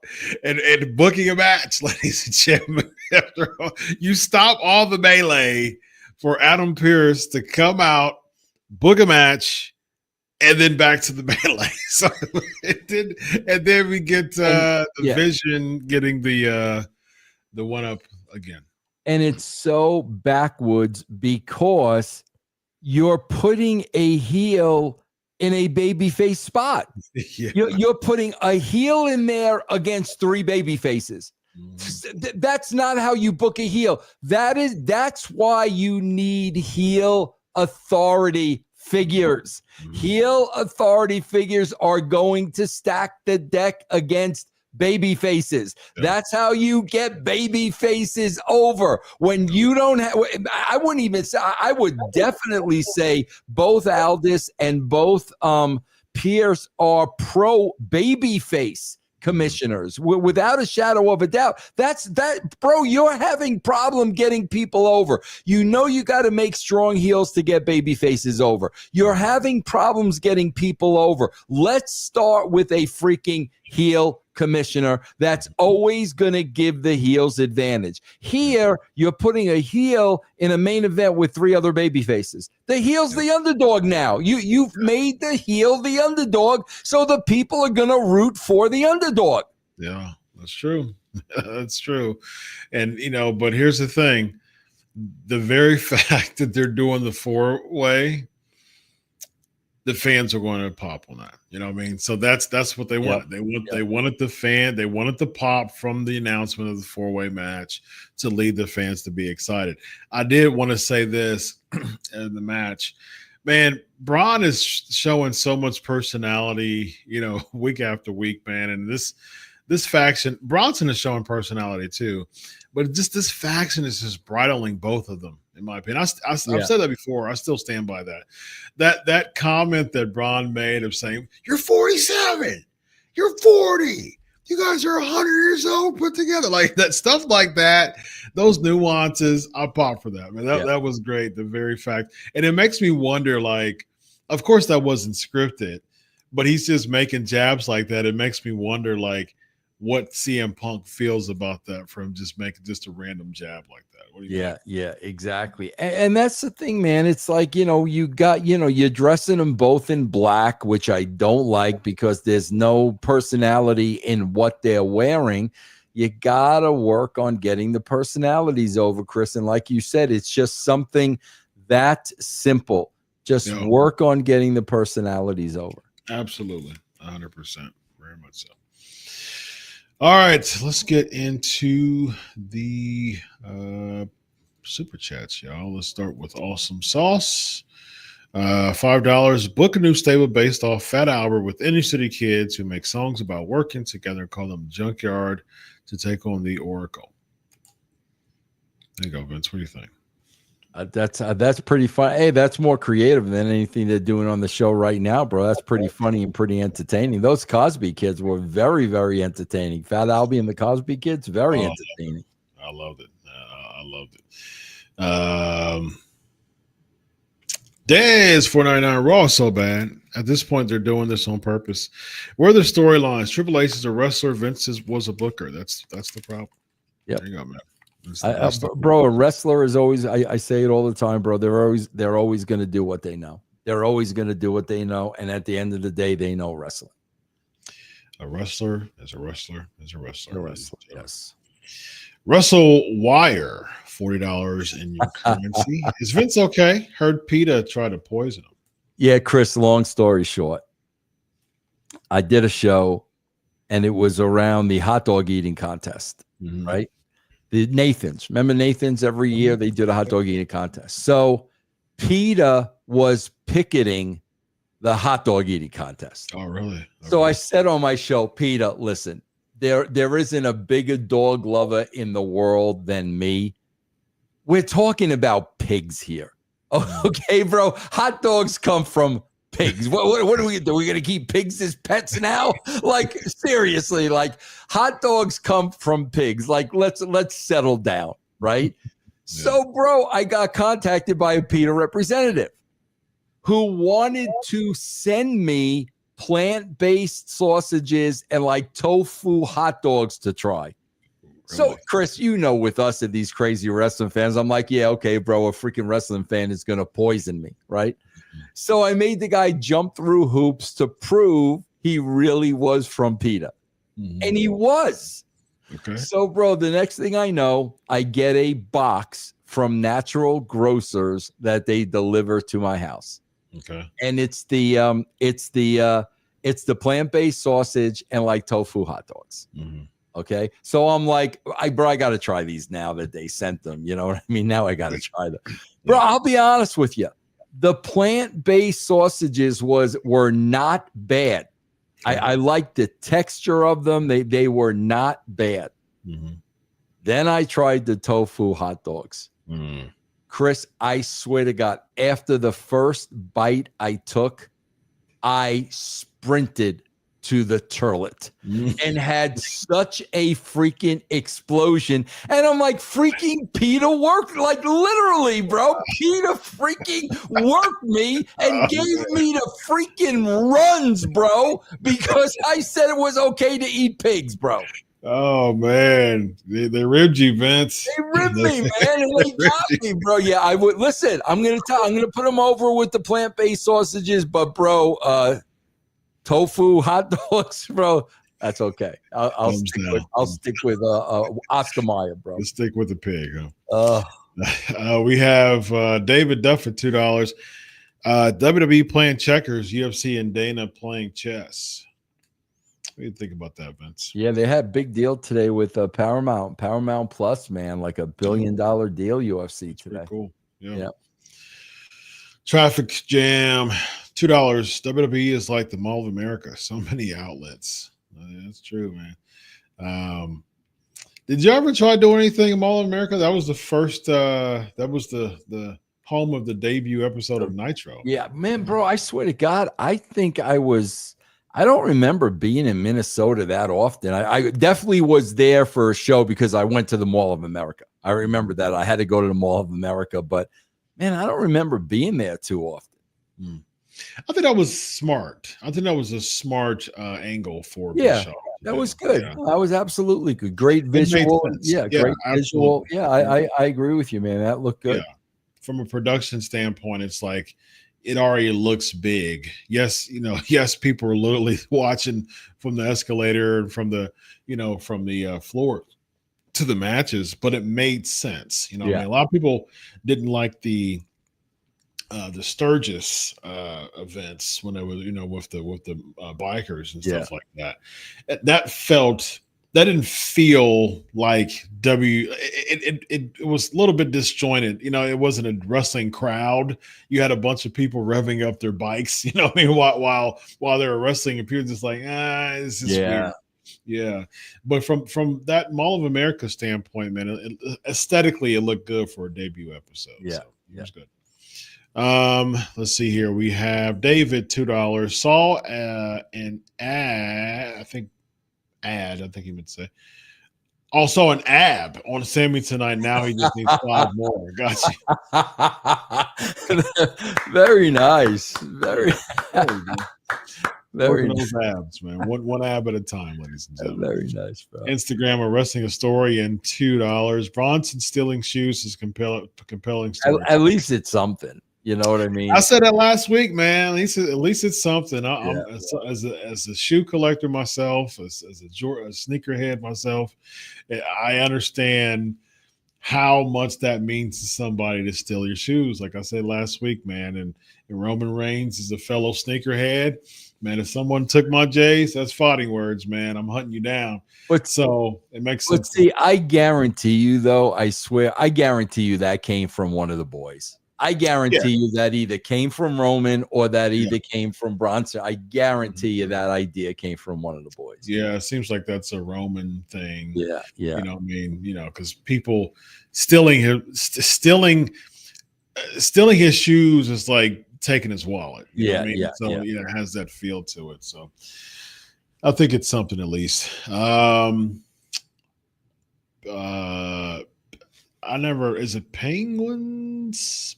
and booking a match, ladies and gentlemen. After all, you stop all the melee for Adam Pearce to come out, book a match, and then back to the melee. So and then we get Vision getting the one up again. And it's so backwards because you're putting a heel in a babyface spot. You're putting a heel in there against 3 baby faces. That's not how you book a heel. That's why you need heel authority figures. Heel authority figures are going to stack the deck against baby faces. That's how you get baby faces over. When you don't have, I wouldn't even say, I would definitely say both Aldis and both Pierce are pro baby face commissioners, without a shadow of a doubt. Bro, you're having problem getting people over. You got to make strong heels to get baby faces over. You're having problems getting people over. Let's start with a freaking heel commissioner that's always going to give the heels advantage. Here, you're putting a heel in a main event with 3 other baby faces. The heel's the underdog now. You've made the heel the underdog, so the people are going to root for the underdog. Yeah, that's true. That's true. And, but here's the thing. The very fact that they're doing the 4-way, the fans are going to pop on that. You know what I mean? So that's what they wanted. They wanted they wanted the pop from the announcement of the 4-way match to lead the fans to be excited. I did want to say this in the match. Man, Braun is showing so much personality, week after week, man. And this faction, Bronson is showing personality too, but just this faction is just bridling both of them, in my opinion. I've said that before. I still stand by that. That comment that Braun made of saying, "You're 47, you're 40, you guys are 100 years old put together," like that stuff like that. Those nuances, I pop for that, man. That was great. The very fact, and it makes me wonder. Like, of course, that wasn't scripted, but he's just making jabs like that. It makes me wonder, like, what CM Punk feels about that from just making just a random jab like that. What do you think? Yeah, exactly. And that's the thing, man. It's like, you got, you're dressing them both in black, which I don't like because there's no personality in what they're wearing. You got to work on getting the personalities over, Chris. And like you said, it's just something that simple. Just work on getting the personalities over. Absolutely. 100%. Very much so. All right, let's get into the super chats, y'all. Let's start with Awesome Sauce. $5. Book a new stable based off Fat Albert with inner city kids who make songs about working together. Call them Junkyard to take on the Oracle. There you go, Vince. What do you think? That's pretty fun. Hey, that's more creative than anything they're doing on the show right now, bro. That's pretty funny and pretty entertaining. Those Cosby Kids were very, very entertaining. Fat Albie and the Cosby Kids, very entertaining. I loved it. I loved it. Dez 499 Raw is so bad. At this point, they're doing this on purpose. Where are the storylines? Triple H is a wrestler. Vince was a booker. That's the problem. Yeah, there you go, man. Bro, a wrestler is always, I say it all the time, bro. They're always going to do what they know. They're always going to do what they know. And at the end of the day, they know wrestling. A wrestler is a wrestler is a wrestler. A wrestler, yes. Russell Wire, $40 in your currency. Is Vince okay? Heard PETA try to poison him. Yeah, Chris, long story short. I did a show and it was around the hot dog eating contest, right? The Nathans. Remember Nathans? Every year they did a hot dog eating contest. So PETA was picketing the hot dog eating contest. Oh, really? Okay. So I said on my show, PETA, listen, there isn't a bigger dog lover in the world than me. We're talking about pigs here. Okay, bro. Hot dogs come from pigs. What are we do? We're gonna keep pigs as pets now? Like, seriously, like hot dogs come from pigs. Like, let's settle down, right? Yeah. So, bro, I got contacted by a PETA representative who wanted to send me plant-based sausages and like tofu hot dogs to try. So, Chris, with us at these crazy wrestling fans, I'm like, yeah, okay, bro, a freaking wrestling fan is going to poison me, right? So I made the guy jump through hoops to prove he really was from PETA. And he was. Okay. So, bro, the next thing I know, I get a box from Natural Grocers that they deliver to my house. Okay. And it's the plant-based sausage and like tofu hot dogs. Okay. So I'm like, I got to try these now that they sent them. You know what I mean? Now I got to try them. Bro, I'll be honest with you. The plant-based sausages were not bad. I liked the texture of them. They were not bad. Then I tried the tofu hot dogs. Chris, I swear to God, after the first bite I took, I sprinted to the toilet and had such a freaking explosion. And I'm like, freaking PETA worked, like literally, bro. PETA freaking worked me and gave me the freaking runs, bro, because I said it was okay to eat pigs, bro. Oh man, they ribbed you, Vince. They ribbed me, man, and they got me, bro. Yeah, I would listen. I'm gonna put them over with the plant-based sausages, but bro, tofu hot dogs, bro. That's okay. I'll stick with Oscar Mayer, bro. Let's stick with the pig, huh? We have David Duff at $2. WWE playing checkers, UFC and Dana playing chess. What do you think about that, Vince? Yeah, they had a big deal today with Paramount Plus, man, like $1 billion deal UFC today. Pretty cool. Yeah. Traffic jam, $2. WWE is like the Mall of America. So many outlets. That's true, man. Did you ever try doing anything in Mall of America? That was the first. That was the home of the debut episode of Nitro. Yeah, man, bro. I swear to God, I think I don't remember being in Minnesota that often. I definitely was there for a show because I went to the Mall of America. I remember that. I had to go to the Mall of America, but man, I don't remember being there too often. I think that was smart. I think that was a smart angle for the show. That was good. Yeah. That was absolutely good. Great It made visual. sense. Yeah, Yeah, great visual. absolutely. Yeah, I agree with you, man. That looked good. Yeah. From a production standpoint, it's like it already looks big. Yes, yes, people are literally watching from the escalator and from the, from the floor to the matches, but it made sense. I mean, Yeah. a lot of people didn't like the Sturgis events when it was, with the bikers and Yeah. stuff like that. That didn't feel like it was a little bit disjointed. It wasn't a wrestling crowd. You had a bunch of people revving up their bikes, I mean, while they were wrestling, and people just like, it's just weird. Yeah, but from that Mall of America standpoint, man, aesthetically it looked good for a debut episode. Yeah. So it was good. Let's see here. We have David, $2. Saw an ad. I think he would say. Also an ab on Sammy tonight. Now he just needs 5 more. Gotcha. Very nice. Very Working those abs, man. One ab at a time, ladies and gentlemen. Very nice, bro. Instagram of Wrestling a Story and $2. Bronson stealing shoes is compelling story. At least it's something. You know what I mean? I said that last week, man. At least it's something. As a shoe collector myself, as a sneakerhead myself, I understand how much that means to somebody to steal your shoes. Like I said last week, man, and Roman Reigns is a fellow sneakerhead. Man, if someone took my J's, that's fighting words, man. I'm hunting you down. So it makes sense. But see, I guarantee you, though, I swear, I guarantee you that came from one of the boys. I guarantee you that either came from Roman or that either came from Bronson. I guarantee you that idea came from one of the boys. Yeah, it seems like that's a Roman thing. Yeah. I mean, because people stealing his shoes is like taking his wallet. You know what I mean? So it has that feel to it. So I think it's something at least. Is it Penguins?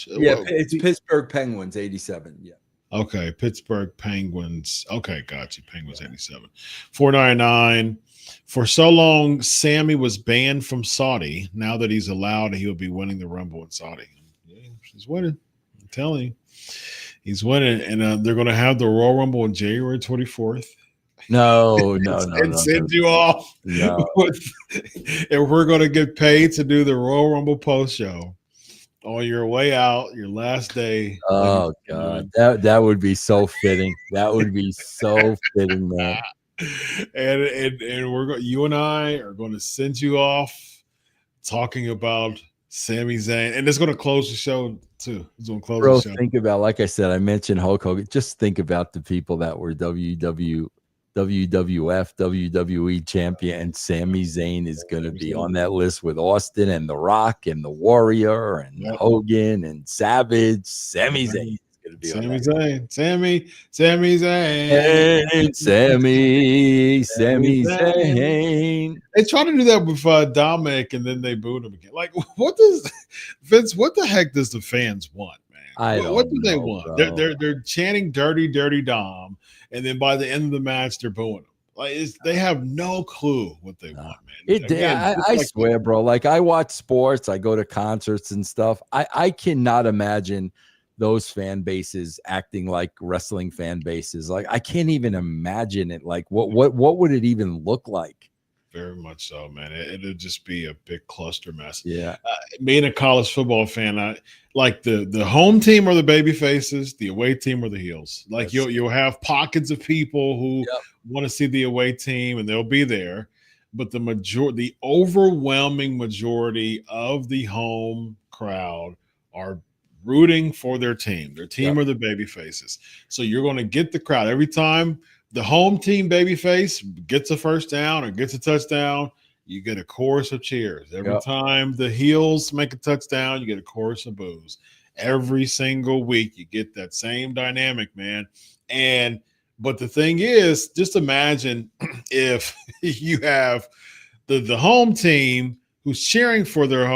Yeah, it's Pittsburgh Penguins, 87. Yeah. Okay, Pittsburgh Penguins. Okay, got you. Penguins 87. $4.99. For so long, Sammy was banned from Saudi. Now that he's allowed, he will be winning the Rumble in Saudi. Yeah, he's winning. I'm telling you. He's winning. And they're going to have the Royal Rumble on January 24th. No. Send you off. No. And we're going to get paid to do the Royal Rumble post show on your way out, your last day. Oh God, that would be so fitting. That would be so fitting, man. And you and I are going to send you off talking about Sami Zayn, and it's going to close the show too. It's going to close the show. Think about, like I said, I mentioned Hulk Hogan. Just think about the people that were WWF, WWE champion, and Sami Zayn is going to be on that list with Austin and The Rock and The Warrior and Hogan and Savage. Sami Zayn is going to be Sami on Zayn. Sami Zayn. They tried to do that with Dominic, and then they booed him again. Like, what does Vince? What the heck does the fans want, man? What do they want? They're chanting "Dirty, Dirty Dom." And then by the end of the match, they're booing them. Like they have no clue what they want, man. I swear, bro. Like I watch sports, I go to concerts and stuff. I cannot imagine those fan bases acting like wrestling fan bases. Like I can't even imagine it. Like what would it even look like? Very much so, man. It'd just be a big cluster mess. Yeah. Being a college football fan, I like the home team or the baby faces, the away team or the heels. Like you'll have pockets of people who want to see the away team, and they'll be there. But the overwhelming majority of the home crowd are rooting for their team or the baby faces. So you're going to get the crowd every time the home team babyface gets a first down or gets a touchdown, you get a chorus of cheers. Every time the heels make a touchdown, you get a chorus of boos. Every single week, you get that same dynamic, man. But the thing is, just imagine if you have the home team who's cheering for the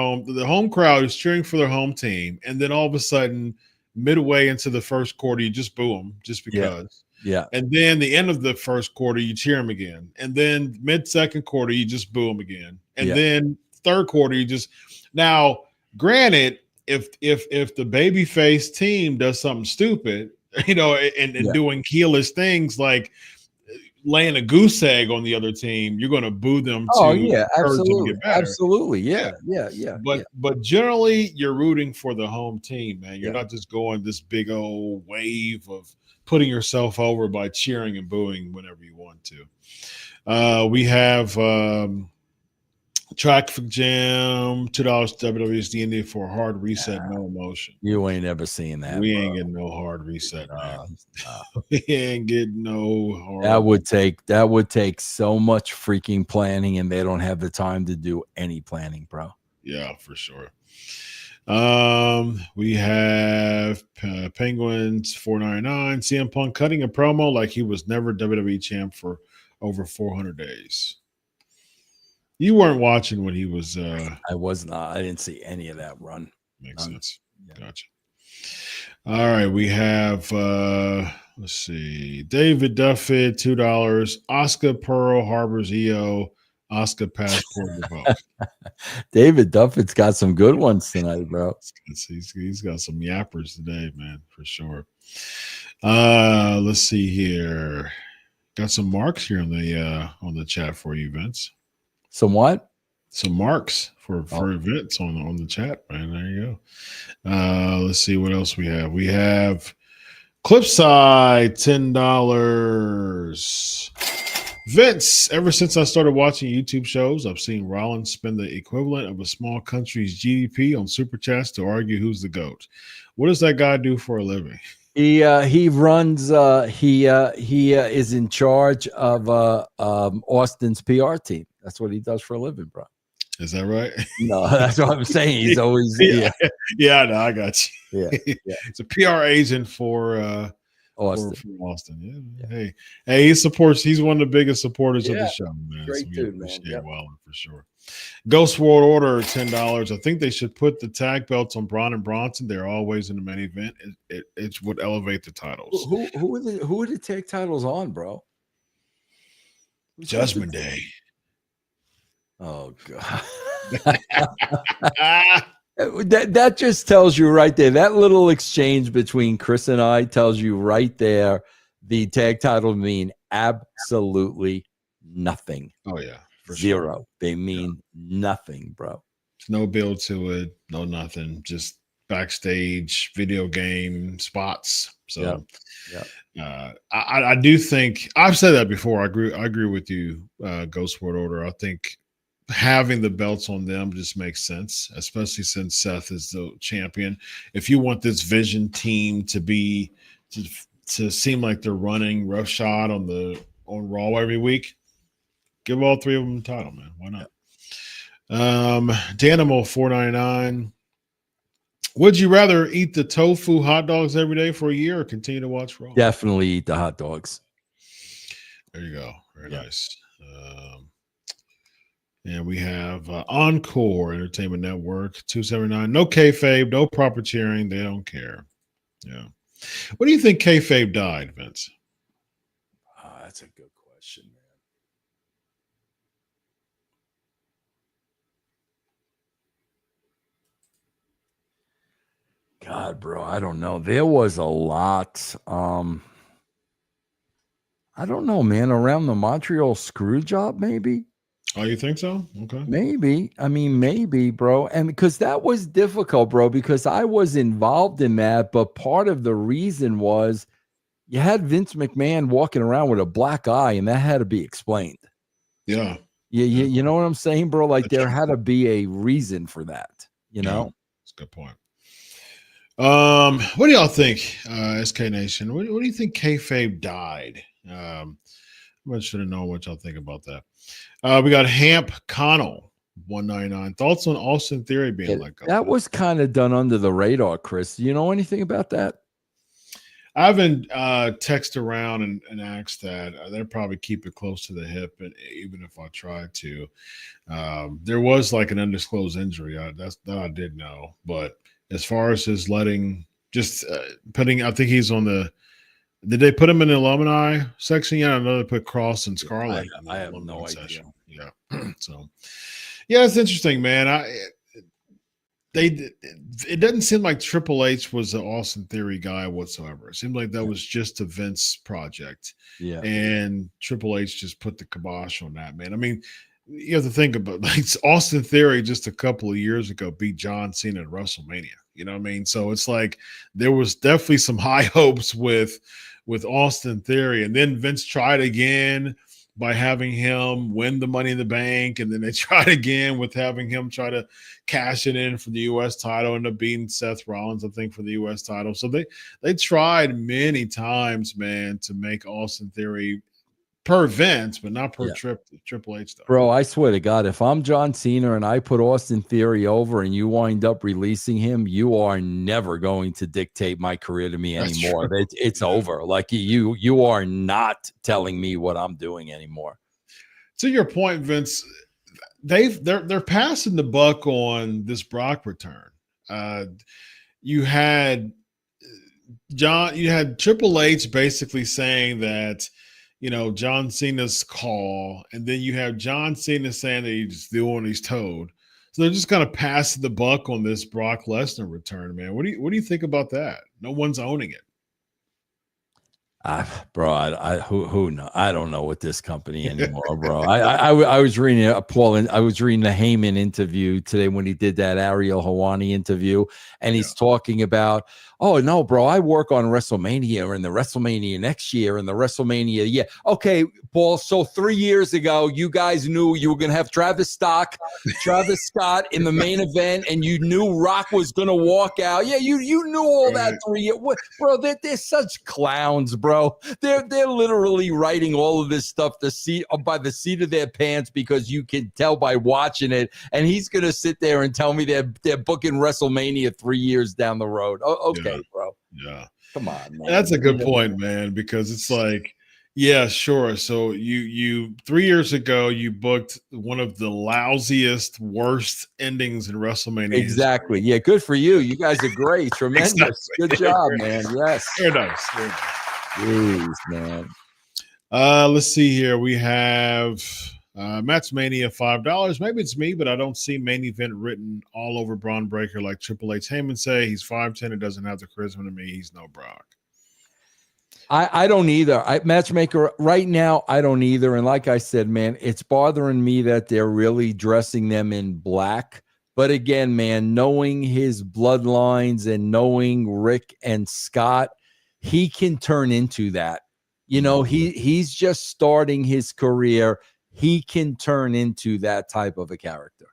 home crowd who's cheering for their home team, and then all of a sudden, midway into the first quarter, you just boo them just because. Yeah. And then the end of the first quarter, you cheer him again. And then mid-second quarter, you just boo him again. And then third quarter, you just now, granted, if the babyface team does something stupid, and doing heelish things like laying a goose egg on the other team, you're going to boo them Oh, to yeah, encourage them to absolutely. get better. Absolutely. Yeah. But generally, you're rooting for the home team, man. You're Yeah. not just going this big old wave of putting yourself over by cheering and booing whenever you want to. We have Traffic Jam, $2 WWSD for a hard reset, no emotion. You ain't ever seen that. We bro. ain't getting no hard reset, man. We ain't getting no hard. That would take so much freaking planning, and they don't have the time to do any planning, bro. Yeah, for sure. We have Penguins 499. CM Punk cutting a promo like he was never WWE champ for over 400 days. You weren't watching when he was. I was not. I didn't see any of that run. Makes sense. Yeah. Gotcha. All right, we have. Let's see, David Duffett, $2. Oscar Pearl Harbor's EO. Oscar passport revoked. David Duffett's got some good ones tonight, bro. He's got some yappers today, man, for sure. Let's see here. Got some marks here on the chat for you, Vince. Some what? Some marks for Vince on the chat, man. There you go. Let's see what else we have. We have Clipside, $10. Vince, ever since I started watching YouTube shows, I've seen Rollins spend the equivalent of a small country's GDP on super chats to argue who's the GOAT. What does that guy do for a living? He runs. He is in charge of Austin's PR team. That's what he does for a living, bro. Is that right? No, that's what I'm saying. He's always yeah. No, I got you. Yeah. It's a PR agent for Austin. For Austin. Yeah. Hey, he supports. He's one of the biggest supporters of the show, man. Great so dude, man. Yep. Wallen for sure. Ghost World Order, $10. I think they should put the tag belts on Braun and Bronson. They're always in the main event. It would elevate the titles. Who are the tag titles on, bro? Judgment Day. Oh God. That just tells you right there. That little exchange between Chris and I tells you right there the tag title mean absolutely nothing. Oh yeah, for zero. Sure. They mean nothing, bro. No build to it, no nothing. Just backstage video game spots. So I do think I've said that before. I agree with you, Ghost World Order. I think having the belts on them just makes sense, especially since Seth is the champion. If you want this Vision team to seem like they're running roughshod on Raw every week, give all three of them the title, man. Why not? Danimal 499. Would you rather eat the tofu hot dogs every day for a year or continue to watch Raw? Definitely eat the hot dogs. There you go. Very nice. And we have Encore Entertainment Network, 279. No kayfabe, no proper cheering. They don't care. Yeah. What do you think kayfabe died, Vince? That's a good question, man. God, bro, I don't know. There was a lot. I don't know, man. Around the Montreal screw job, maybe. Oh, you think so? Okay. Maybe. I mean, maybe, bro. And because that was difficult, bro, because I was involved in that. But part of the reason was you had Vince McMahon walking around with a black eye, and that had to be explained. Yeah. You know what I'm saying, bro? Like there had to be a reason for that, you know? That's a good point. What do y'all think, SK Nation? What do you think kayfabe died? I'm interested to know what y'all think about that. We got Hamp Connell, 199. Thoughts on Austin Theory being let go? That was kind of done under the radar, Chris. Do you know anything about that? I haven't texted around and asked that. They'll probably keep it close to the hip, and even if I tried to. There was like an undisclosed injury. That I did know. But as far as his putting, I think he's on the Did they put him in the alumni section? Yeah, I know they put Cross and Scarlett in I the have alumni no idea. section. Yeah. So, yeah, it's interesting, man. It doesn't seem like Triple H was an Austin Theory guy whatsoever. It seemed like that was just a Vince project. Yeah. And Triple H just put the kibosh on that, man. I mean, you have to think about like Austin Theory just a couple of years ago beat John Cena at WrestleMania. You know what I mean? So it's like there was definitely some high hopes with Austin Theory, and then Vince tried again by having him win the Money in the Bank, and then they tried again with having him try to cash it in for the U.S. title, and up beating Seth Rollins, I think, for the U.S. title. So they tried many times, man, to make Austin Theory per Vince, but not per Triple H though. Bro, I swear to God, if I'm John Cena and I put Austin Theory over and you wind up releasing him, you are never going to dictate my career to me anymore. It's over. Like you are not telling me what I'm doing anymore. To your point, Vince, they're passing the buck on this Brock return. You had Triple H basically saying that, John Cena's call, and then you have John Cena saying that he's doing what he's told. So they're just kind of passing the buck on this Brock Lesnar return, man. What do you think about that? No one's owning it. Bro, who know? I don't know with this company anymore, bro. I was reading I was reading the Heyman interview today when he did that Ariel Helwani interview, and he's talking about, oh no, bro, I work on WrestleMania and the WrestleMania next year and the WrestleMania. Yeah, okay, Paul. So 3 years ago, you guys knew you were gonna have Travis Scott in the main event, and you knew Rock was gonna walk out. Yeah, you knew all that 3 years, bro. They're such clowns, bro. They're literally writing all of this stuff by the seat of their pants because you can tell by watching it. And he's gonna sit there and tell me they're booking WrestleMania 3 years down the road. Oh, okay, bro. Yeah, come on, man. That's a good point, man. Because it's like, yeah, sure. So you 3 years ago you booked one of the lousiest, worst endings in WrestleMania. Exactly. History. Yeah, good for you. You guys are great. Tremendous. Exactly. Good job, man. Yes. Very nice. Very nice. Jeez, man. Let's see here. We have Match Mania $5. Maybe it's me, but I don't see main event written all over Bron Breakker like Triple H. Heyman say he's 5'10" and doesn't have the charisma to me. He's no Brock. I don't either. Matchmaker right now, I don't either. And like I said, man, it's bothering me that they're really dressing them in black. But again, man, knowing his bloodlines and knowing Rick and Scott, he can turn into that. He's just starting his career. He can turn into that type of a character.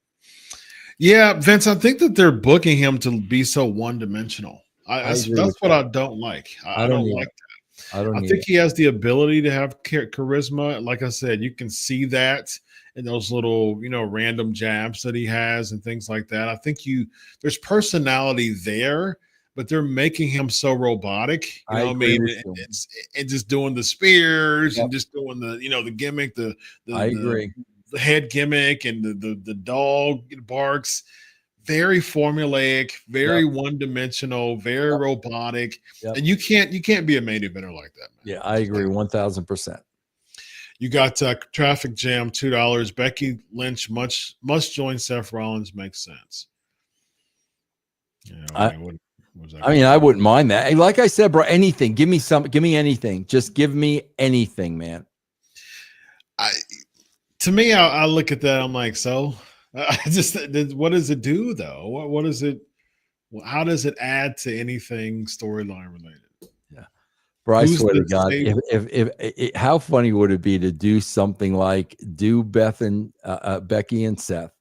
Yeah, Vince, I think that they're booking him to be so one-dimensional. That's what I don't like. I don't like that. I think he has the ability to have charisma. Like I said, you can see that in those little, random jabs that he has and things like that. I think there's personality there, but they're making him so robotic. You know what I mean? And just doing the spears and just doing the, the gimmick, the head gimmick and the dog barks. Very formulaic, very one-dimensional, very robotic. And you can't be a main eventer like that, man. Yeah, I agree 1,000%. You got Traffic Jam, $2. Becky Lynch must join Seth Rollins. Makes sense. I wouldn't mind that. Like I said, bro, anything. Give me anything. Just give me anything, man. To me, I look at that. I'm like, so what does it do though? What is it? How does it add to anything storyline related? Yeah, bro, I swear to God, if how funny would it be to do something like Becky and Seth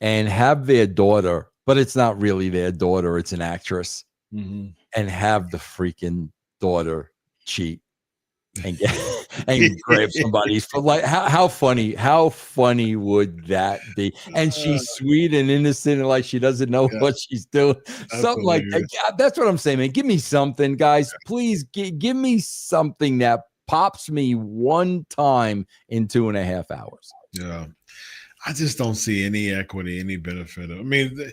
and have their daughter, but it's not really their daughter, it's an actress, and have the freaking daughter cheat and grab somebody's foot. Like how funny would that be? And she's sweet and innocent and like she doesn't know what she's doing. Something like that. That's what I'm saying, man. Give me something, guys. Please give me something that pops me one time in 2.5 hours. Yeah. I just don't see any equity, any benefit. I mean,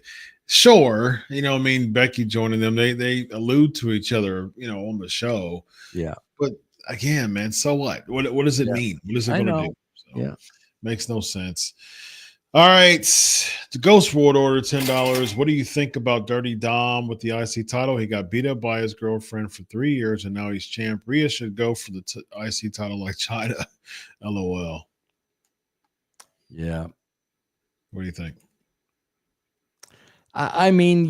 Sure, I mean, Becky joining them, they allude to each other, on the show. Yeah. But again, man, so what? What does it Yeah. mean? What is it I going to do? know. So Yeah. makes no sense. All right, the Ghost Ward order $10. What do you think about Dirty Dom with the IC title? He got beat up by his girlfriend for 3 years, and now he's champ. Rhea should go for the IC title like China. LOL. Yeah. What do you think? I mean,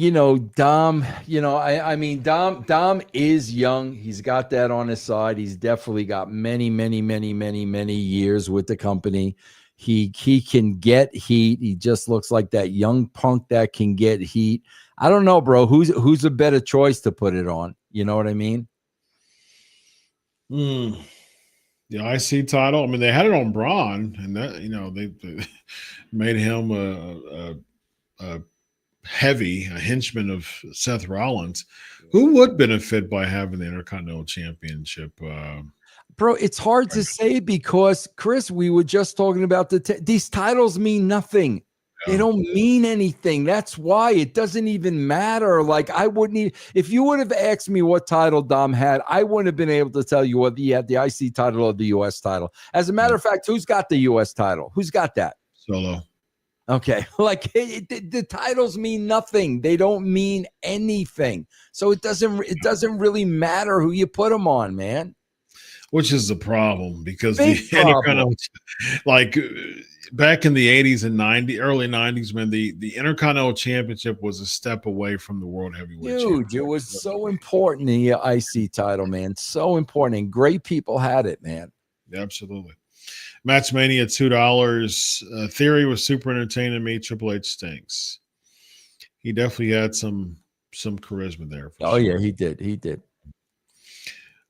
Dom, I mean, Dom is young. He's got that on his side. He's definitely got many, many, many, many, many years with the company. He can get heat. He just looks like that young punk that can get heat. I don't know, bro. Who's a better choice to put it on? You know what I mean? The IC title. I mean, they had it on Braun, and that they made him a a henchman of Seth Rollins. Who would benefit by having the Intercontinental Championship? Bro, it's hard to say because, Chris, we were just talking about these titles mean nothing. They don't mean anything. That's why it doesn't even matter. Like, I wouldn't if you would have asked me what title Dom had, I wouldn't have been able to tell you whether he had the IC title or the US title. As a matter of fact, who's got the US title? Who's got that? Solo. Okay. Like, the titles mean nothing. They don't mean anything. So it doesn't really matter who you put them on, man. Which is the problem because Big the Intercontinental, like back in the 80s and early 90s, man, the Intercontinental Championship was a step away from the World Heavyweight Championship. It was so important in the IC title, man. So important. And great people had it, man. Absolutely. Match Mania, $2. Theory was super entertaining to me. Triple H stinks. He definitely had some charisma there. Sure. Yeah, he did.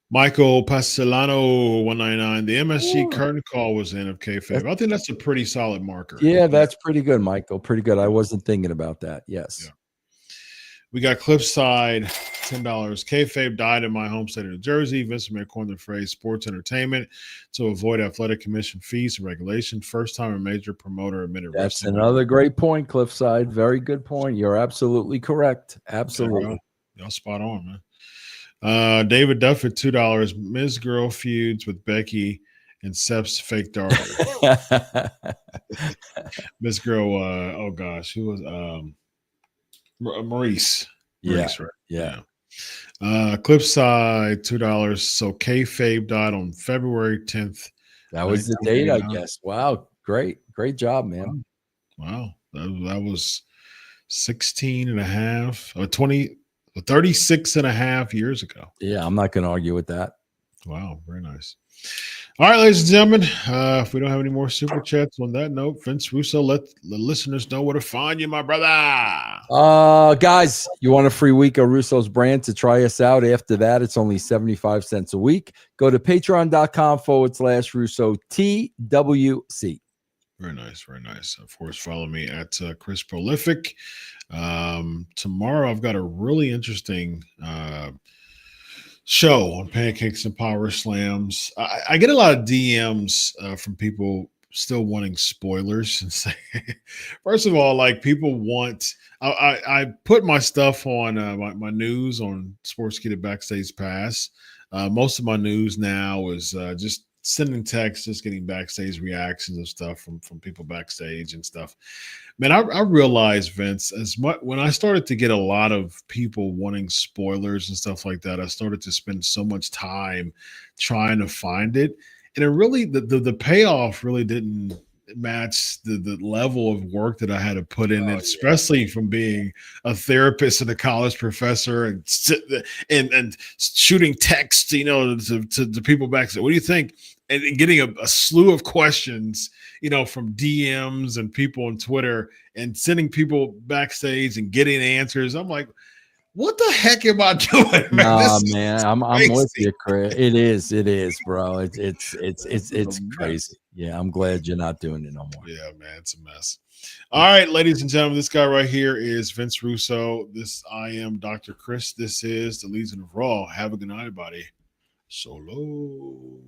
Michael Pastellano, 199. The MSG curtain call was in of kayfabe. I think that's a pretty solid marker. Yeah, that's pretty good, Michael. Pretty good. I wasn't thinking about that. Yes. Yeah. We got Cliffside, $10. Kayfabe died in my home state of New Jersey. Vince McMahon coined the phrase sports entertainment to avoid athletic commission fees and regulation. First time a major promoter admitted That's wrestling. another great point, Cliffside. Very good point. You're absolutely correct. Absolutely. Y'all spot on, man. David Duff at $2. Ms. Girl feuds with Becky and Sep's fake daughter. Ms. Girl, oh gosh, who was Maurice? Maurice, right? Yeah. Cliffside, $2. So kayfabe died on February 10th. That was the date, I guess. Wow, great job, man. Wow, that was 16 and a half, or 36 and a half years ago. Yeah, I'm not going to argue with that. Wow, very nice. All right, ladies and gentlemen, if we don't have any more super chats on that note, Vince Russo, let the listeners know where to find you, my brother. Guys, you want a free week of Russo's brand to try us out? After that, it's only 75 cents a week. Go to patreon.com/Russo TWC. Very nice, very nice. Of course, follow me at Chris Prolific. Tomorrow, I've got a really interesting show on Pancakes and Power Slams. I get a lot of DMs from people still wanting spoilers and say, first of all, like people want. I put my stuff on my news on Sportskeeda Backstage Pass. Most of my news now is just sending texts, just getting backstage reactions and stuff from people backstage and stuff. Man, I realized, Vince, when I started to get a lot of people wanting spoilers and stuff like that, I started to spend so much time trying to find it. And it really, the payoff really didn't match the level of work that I had to put in it, especially from being a therapist and a college professor and shooting text, to people back. So what do you think? And getting a slew of questions, from DMs and people on Twitter and sending people backstage and getting answers. I'm like, what the heck am I doing, man? Nah, man, I'm with you, Chris. It is, bro. It's crazy. Yeah, I'm glad you're not doing it no more. Yeah, man, it's a mess. All right, ladies and gentlemen, this guy right here is Vince Russo. I am Dr. Chris. This is the Legion of Raw. Have a good night, everybody. Solo.